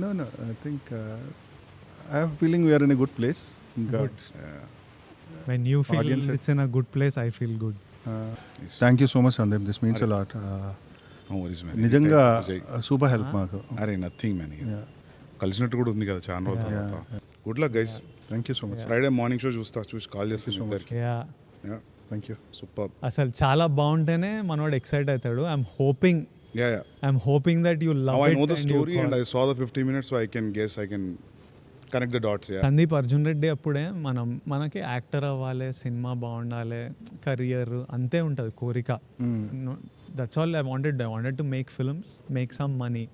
No, I think I have a feeling we are in a good place. Good. When you feel Audience it's in a good place, I feel good. Thank you so much, Sandeep. This means a lot. No worries man. నిజంగా super help మాకు. అరే nothing man. Yeah. కలిసినట్టు కూడా ఉంది కదా చాలా రోజుల తర్వాత. Good luck guys. Thank you so much. Friday morning show చూసి కాల్ చేస్తాను ఇద్దరికి. Yeah. Thank you. సూపర్. అసలు చాలా బాగుంటేనే మనోడు ఎక్సైట్ అవుతాడు. I'm hoping that you love I know it the story and I saw the 50 minutes, so I can connect the dots. Yeah. Sandeep Arjun Reddy అప్పుడే మనకి యాక్టర్ అవ్వాలి, సినిమా బాగుండాలి, కెరియర్ అంతే ఉంటుంది కోరిక. That's all I wanted to make films, make some money.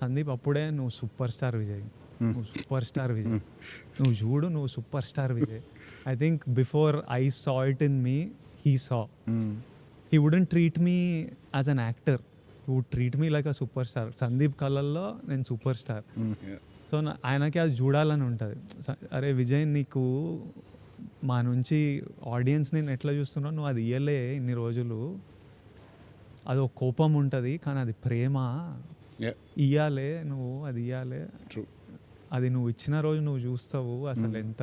Sandeep అప్పుడే నువ్వు super star Vijay, నువ్వు సూపర్ స్టార్ విజయ్, నువ్వు చూడు నువ్వు super star Vijay. I think before I saw it in me, he saw. He wouldn't treat me as an actor, he would treat me like a super star. Sandeep కళ్ళల్లో నేను super star. Yeah. So ఆయనకి అది చూడాలని ఉంటుంది. అరే విజయ్, నీకు మా నుంచి ఆడియన్స్ నేను ఎట్లా చూస్తున్నావు, నువ్వు అది ఇయ్యలే ఇన్ని రోజులు, అది ఒక కోపం ఉంటుంది కానీ అది ప్రేమ. Yeah. ఇయ్యాలే నువ్వు, అది ఇయ్యాలే, True. అది నువ్వు ఇచ్చిన రోజు నువ్వు చూస్తావు అసలు ఎంత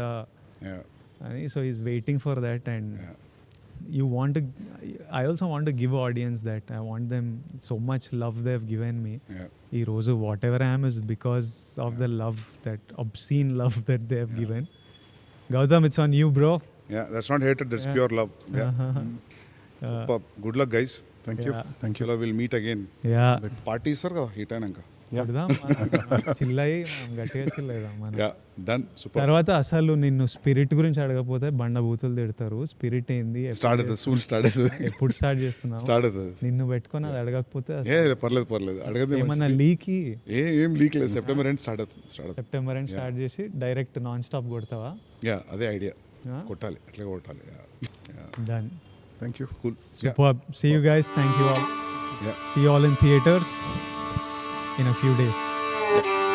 Yeah. అని. So is waiting for that. And Yeah. you want to, I also want to give audience that. I want them so much love they've given me. Yeah. Ee roju whatever I am is because of the love, that obscene love that they have given. Gautam, it's on you, bro. Yeah, that's not hatred, that's pure love. Yeah. Super. Good luck guys. Thank you. Yeah. Thank you. We'll meet again. Yeah. Party ఇస్తారు కదా hit అయినాక. కొడదాం, చిల్లయి మనం గట్టిగా చిల్లేదాం మనం. Yeah done. Super. తర్వాత అసలు నిన్ను స్పిరిట్ గురించి అడగకపోతే బండ బూతులు తిడతారు. స్పిరిట్ ఏంది, స్టార్ట్ అవుతుంది, సూన్ స్టార్ట్ అవుతుంది. ఎప్పుడు స్టార్ట్ చేస్తున్నావు? స్టార్ట్ అవుతుంది. నిన్ను పెట్టుకొని అది అడగకపోతే పర్లేదు అడగదు. ఏమన్నా లీకి ఏం లీక్ లేదు. సెప్టెంబర్ ఎండ్ స్టార్ట్ అవుతుంది. సెప్టెంబర్ ఎండ్ స్టార్ట్ చేసి డైరెక్ట్ నాన్ స్టాప్ కొడతావా? యా అదే ఐడియా. కొట్టాలి, అట్లా కొట్టాలి. Done. Thank you. Cool. Superb. See you guys. Thank you all. Yeah. See you all in theaters in a few days.